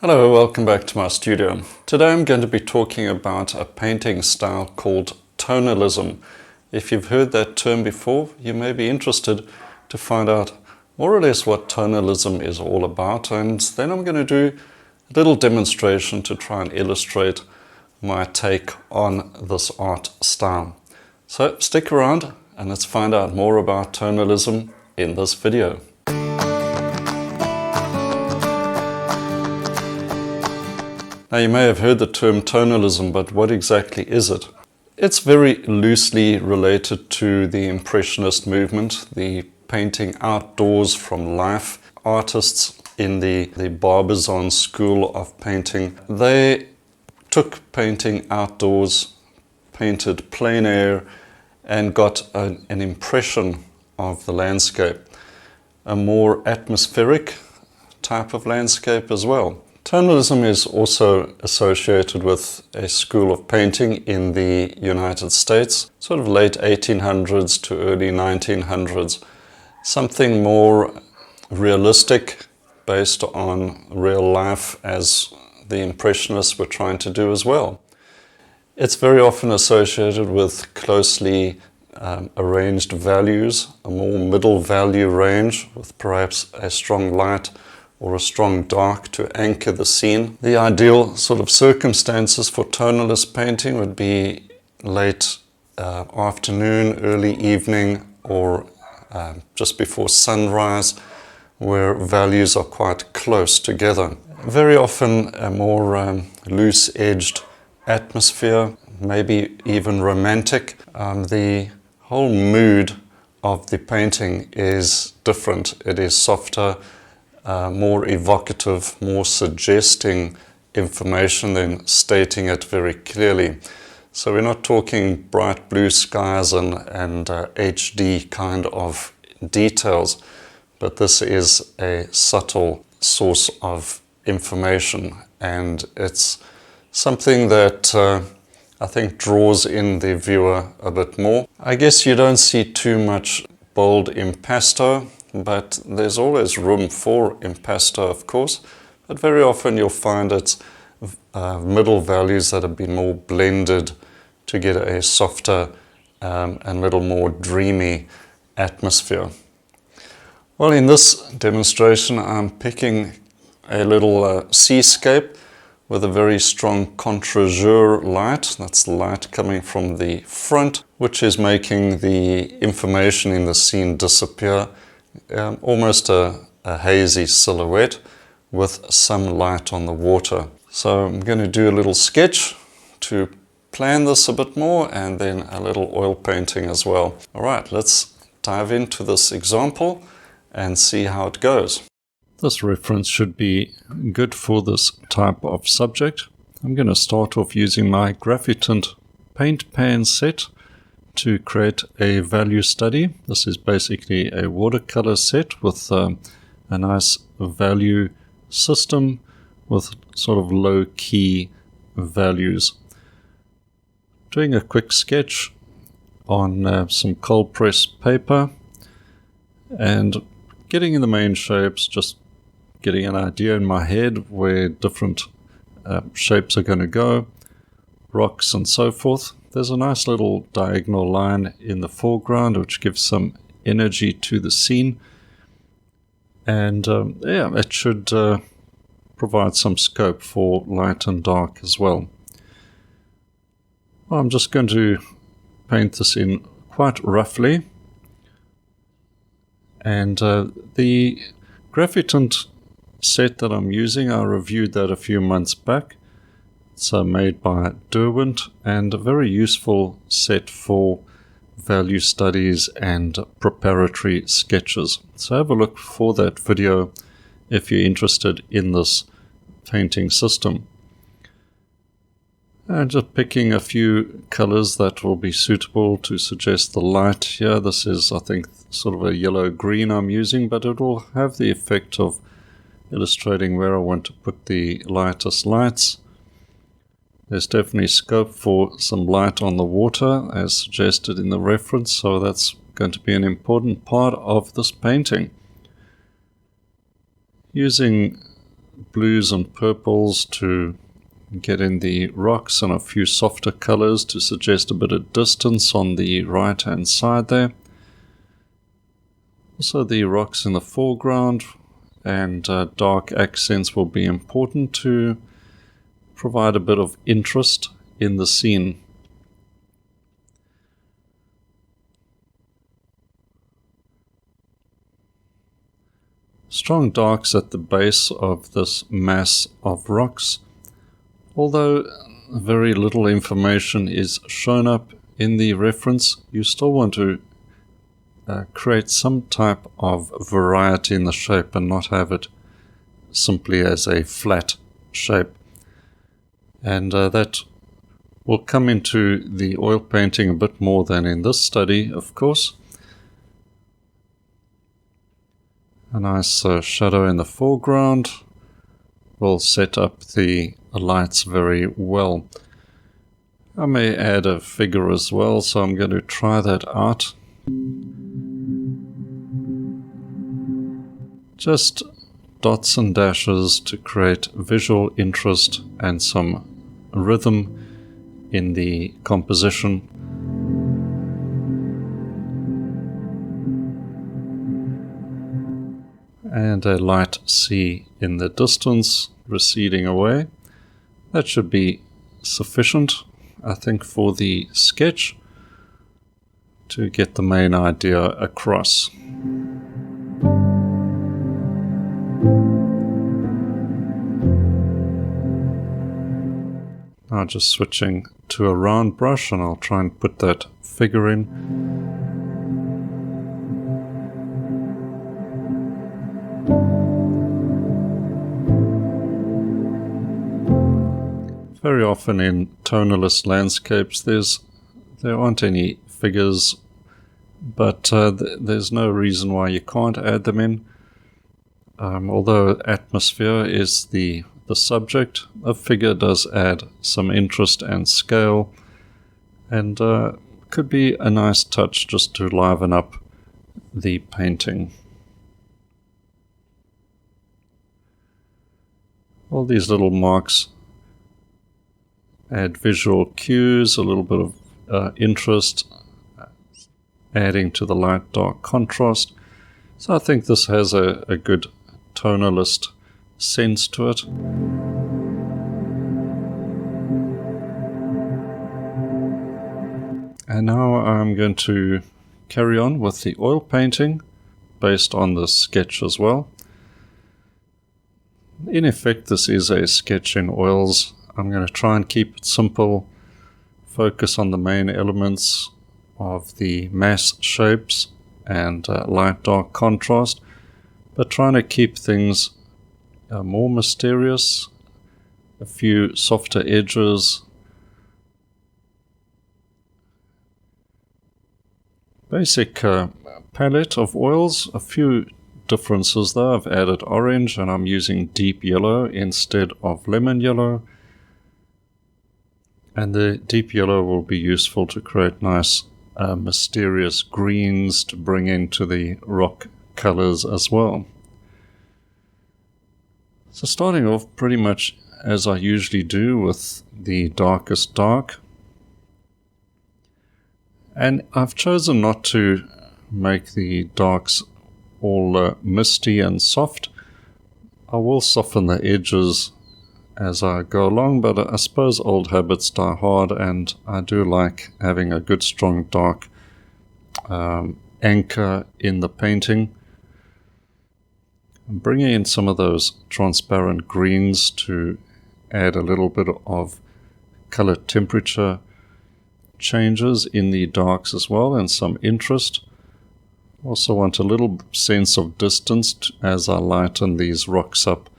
Hello, welcome back to my studio. Today I'm going to be talking about a painting style called tonalism. If you've heard that term before, you may be interested to find out more or less what tonalism is all about, and then I'm going to do a little demonstration to try and illustrate my take on this art style. So stick around and let's find out more about tonalism in this video. Now you may have heard the term tonalism, but what exactly is it? It's very loosely related to the Impressionist movement, the painting outdoors from life. Artists in the Barbizon school of painting, they took painting outdoors, painted plein air, and got an impression of the landscape, a more atmospheric type of landscape as well. Tonalism is also associated with a school of painting in the United States, sort of late 1800s to early 1900s. Something more realistic, based on real life, as the Impressionists were trying to do as well. It's very often associated with closely arranged values, a more middle value range with perhaps a strong light or a strong dark to anchor the scene. The ideal sort of circumstances for tonalist painting would be late afternoon, early evening, or just before sunrise, where values are quite close together. Very often a more loose-edged atmosphere, maybe even romantic. The whole mood of the painting is different. It is softer, more evocative, more suggesting information than stating it very clearly. So we're not talking bright blue skies and HD kind of details, but this is a subtle source of information, and it's something that I think draws in the viewer a bit more. I guess you don't see too much bold impasto, but there's always room for impasto, of course. But very often you'll find it's middle values that have been more blended to get a softer and little more dreamy atmosphere. Well, in this demonstration I'm picking a little seascape with a very strong contre-jour light. That's the light coming from the front, which is making the information in the scene disappear. Almost a hazy silhouette with some light on the water. So I'm going to do a little sketch to plan this a bit more, and then a little oil painting as well. Alright, let's dive into this example and see how it goes. This reference should be good for this type of subject. I'm going to start off using my Graphitint paint pan set to create a value study. This is basically a watercolor set with a nice value system with sort of low-key values. Doing a quick sketch on some cold press paper and getting in the main shapes, just getting an idea in my head where different shapes are going to go, rocks and so forth. There's a nice little diagonal line in the foreground which gives some energy to the scene, and it should provide some scope for light and dark as well. I'm just going to paint this in quite roughly, and the Graphitint set that I'm using, I reviewed that a few months back. It's made by Derwent and a very useful set for value studies and preparatory sketches. So have a look for that video if you're interested in this painting system. And just picking a few colors that will be suitable to suggest the light here. This is, I think, sort of a yellow-green I'm using, but it will have the effect of illustrating where I want to put the lightest lights. There's definitely scope for some light on the water as suggested in the reference, so that's going to be an important part of this painting. Using blues and purples to get in the rocks and a few softer colors to suggest a bit of distance on the right hand side there. Also the rocks in the foreground and dark accents will be important to provide a bit of interest in the scene. Strong darks at the base of this mass of rocks. Although very little information is shown up in the reference, you still want to create some type of variety in the shape and not have it simply as a flat shape. And that will come into the oil painting a bit more than in this study, of course. A nice shadow in the foreground will set up the lights very well. I may add a figure as well, so I'm going to try that out. Just dots and dashes to create visual interest and some rhythm in the composition. And a light sea in the distance receding away. That should be sufficient, I think, for the sketch to get the main idea across. Now just switching to a round brush, and I'll try and put that figure in. Very often in tonalist landscapes there aren't any figures, but there's no reason why you can't add them in. Although atmosphere is the subject, a figure does add some interest and scale, and could be a nice touch just to liven up the painting. All these little marks add visual cues, a little bit of interest, adding to the light-dark contrast. So I think this has a good tonalist sense to it. And now I'm going to carry on with the oil painting based on the sketch as well. In effect, this is a sketch in oils. I'm going to try and keep it simple, focus on the main elements of the mass shapes and light-dark contrast, but trying to keep things more mysterious, a few softer edges, basic palette of oils. A few differences though. I've added orange and I'm using deep yellow instead of lemon yellow. And the deep yellow will be useful to create nice mysterious greens to bring into the rock colors as well. So starting off pretty much as I usually do with the darkest dark. And I've chosen not to make the darks all misty and soft. I will soften the edges as I go along, but I suppose old habits die hard, and I do like having a good strong dark anchor in the painting. I'm bringing in some of those transparent greens to add a little bit of color temperature changes in the darks as well, and some interest. Also want a little sense of distance as I lighten these rocks up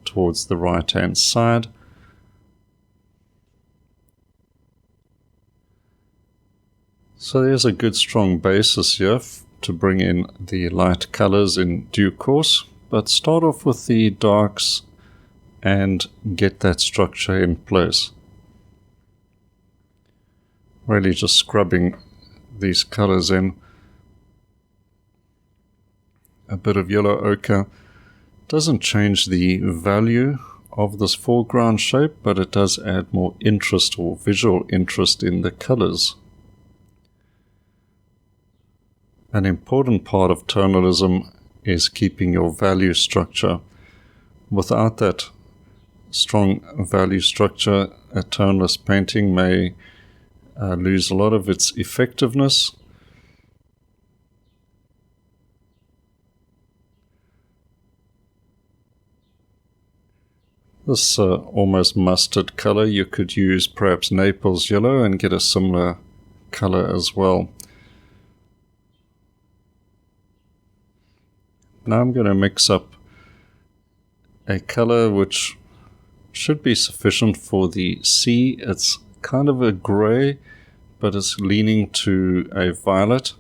towards the right hand side. So there's a good strong basis here to bring in the light colors in due course, but start off with the darks and get that structure in place. Really just scrubbing these colors in. A bit of yellow ochre Doesn't change the value of this foreground shape, but it does add more interest or visual interest in the colors. An important part of tonalism is keeping your value structure. Without that strong value structure, a toneless painting may lose a lot of its effectiveness. This almost mustard color, you could use perhaps Naples yellow and get a similar color as well. Now I'm going to mix up a color which should be sufficient for the sea. It's kind of a gray, but it's leaning to a violet.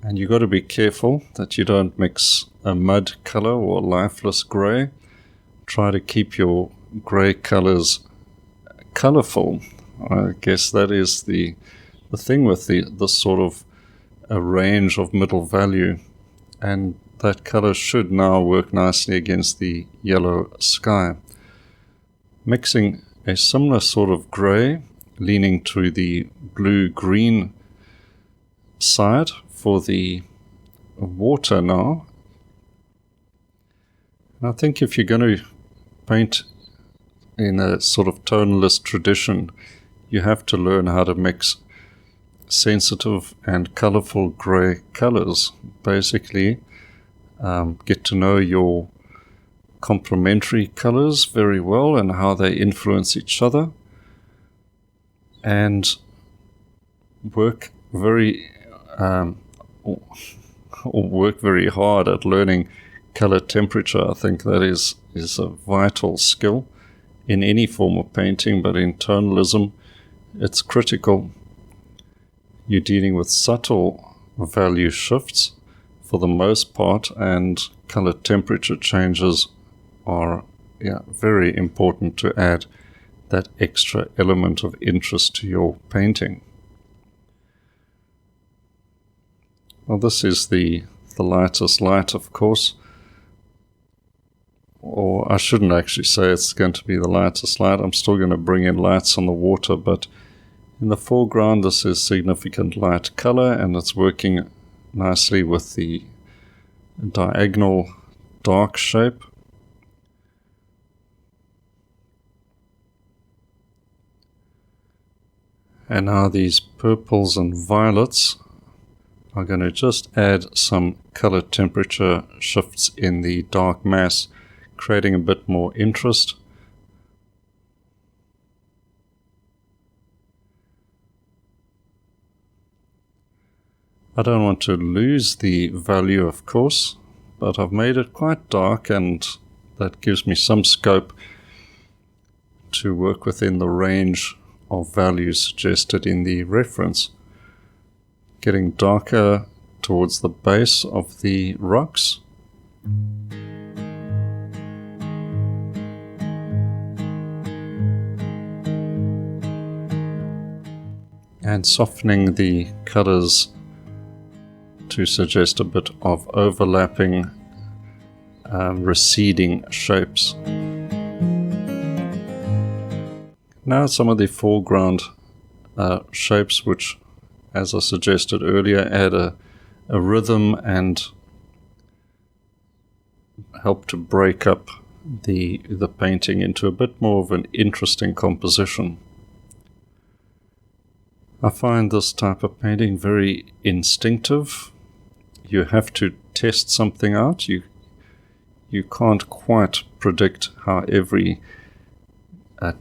And you've got to be careful that you don't mix a mud color or lifeless gray. Try to keep your gray colors colorful. I guess that is the thing with this sort of a range of middle value, and that color should now work nicely against the yellow sky. Mixing a similar sort of gray leaning to the blue-green side for the water now. And I think if you're going to paint in a sort of tonalist tradition, you have to learn how to mix sensitive and colorful gray colors. Basically, get to know your complementary colors very well and how they influence each other, and work very hard at learning color temperature. I think that is a vital skill in any form of painting, but in tonalism it's critical. You're dealing with subtle value shifts for the most part, and color temperature changes are very important to add that extra element of interest to your painting. Well, this is the lightest light, of course. Or I shouldn't actually say it's going to be the lightest light. I'm still going to bring in lights on the water, but in the foreground this is significant light color, and it's working nicely with the diagonal dark shape. And now these purples and violets are going to just add some color temperature shifts in the dark mass, creating a bit more interest. I don't want to lose the value, of course, but I've made it quite dark, and that gives me some scope to work within the range of values suggested in the reference. Getting darker towards the base of the rocks. And softening the colors to suggest a bit of overlapping, receding shapes. Now some of the foreground shapes, which, as I suggested earlier, add a rhythm and help to break up the painting into a bit more of an interesting composition. I find this type of painting very instinctive. You have to test something out. You can't quite predict how every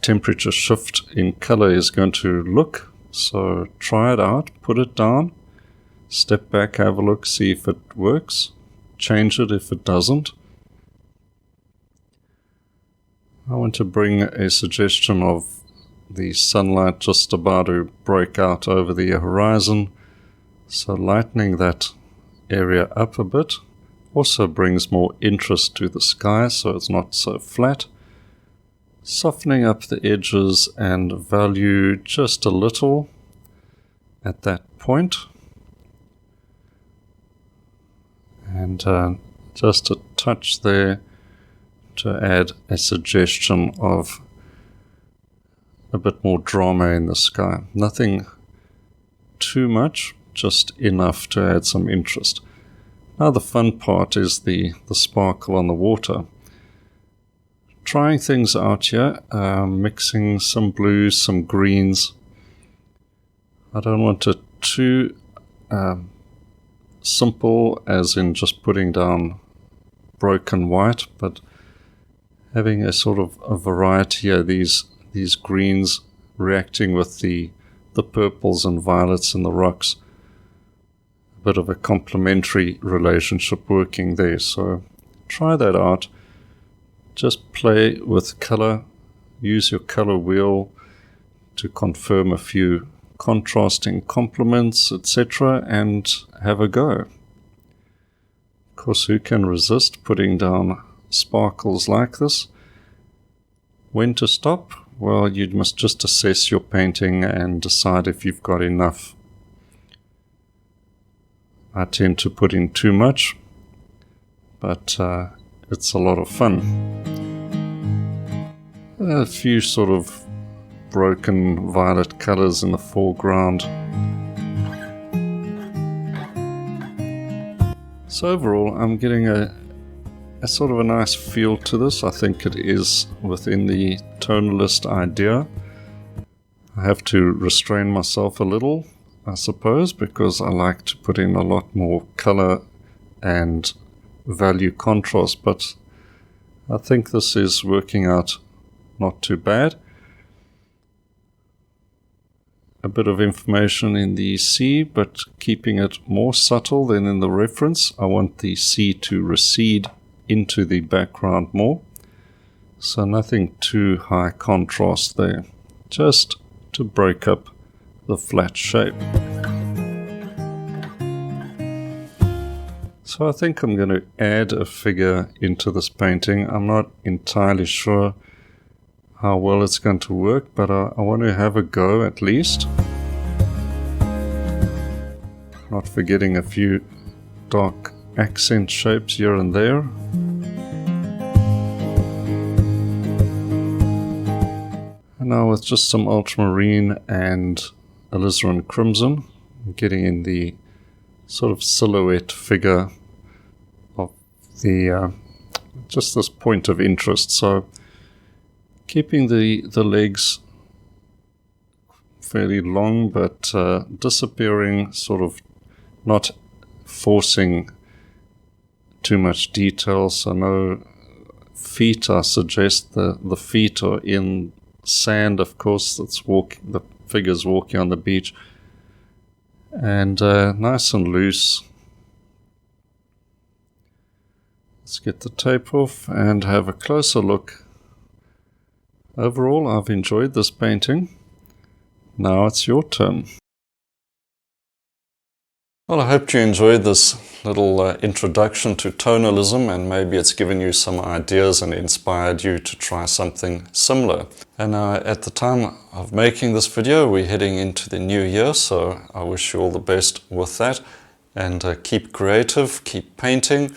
temperature shift in color is going to look. So try it out, put it down, step back, have a look, see if it works, change it if it doesn't. I want to bring a suggestion of the sunlight just about to break out over the horizon, so lightening that area up a bit also brings more interest to the sky, so it's not so flat. Softening up the edges and value just a little at that point, And just a touch there to add a suggestion of a bit more drama in the sky. Nothing too much, just enough to add some interest. Now the fun part is the sparkle on the water. Trying things out here, mixing some blues, some greens. I don't want it too simple, as in just putting down broken white, but having a sort of a variety here, these greens reacting with the purples and violets in the rocks. A bit of a complementary relationship working there, so try that out. Just play with color, use your color wheel to confirm a few contrasting complements, etc., and have a go. Of course, who can resist putting down sparkles like this? When to stop? Well, you must just assess your painting and decide if you've got enough. I tend to put in too much, but it's a lot of fun. A few sort of broken violet colors in the foreground. So overall, I'm getting a sort of a nice feel to this. I think it is within the tonalist idea. I have to restrain myself a little, I suppose, because I like to put in a lot more color and value contrast, but I think this is working out not too bad. A bit of information in the sea, but keeping it more subtle than in the reference. I want the sea to recede into the background more, so nothing too high contrast there, just to break up the flat shape. So I think I'm going to add a figure into this painting. I'm not entirely sure how well it's going to work, but I want to have a go at least. Not forgetting a few dark accent shapes here and there. And now with just some ultramarine and alizarin crimson, getting in the sort of silhouette figure of the just this point of interest. So keeping the legs fairly long, but disappearing, sort of not forcing too much detail. So no feet. I suggest the feet are in sand, of course. The figure's walking on the beach, and nice and loose. Let's get the tape off and have a closer look. Overall, I've enjoyed this painting. Now it's your turn. Well, I hope you enjoyed this little introduction to tonalism, and maybe it's given you some ideas and inspired you to try something similar. And at the time of making this video, we're heading into the new year, so I wish you all the best with that. And keep creative, keep painting.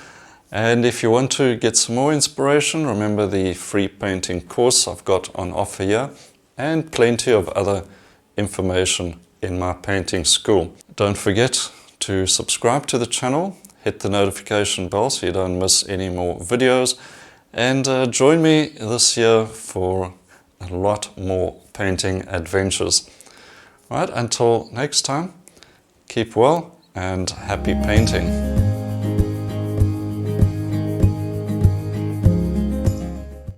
And if you want to get some more inspiration, remember the free painting course I've got on offer here, and plenty of other information in my painting school. Don't forget to subscribe to the channel, hit the notification bell so you don't miss any more videos, and join me this year for a lot more painting adventures. All right, until next time, keep well and happy painting.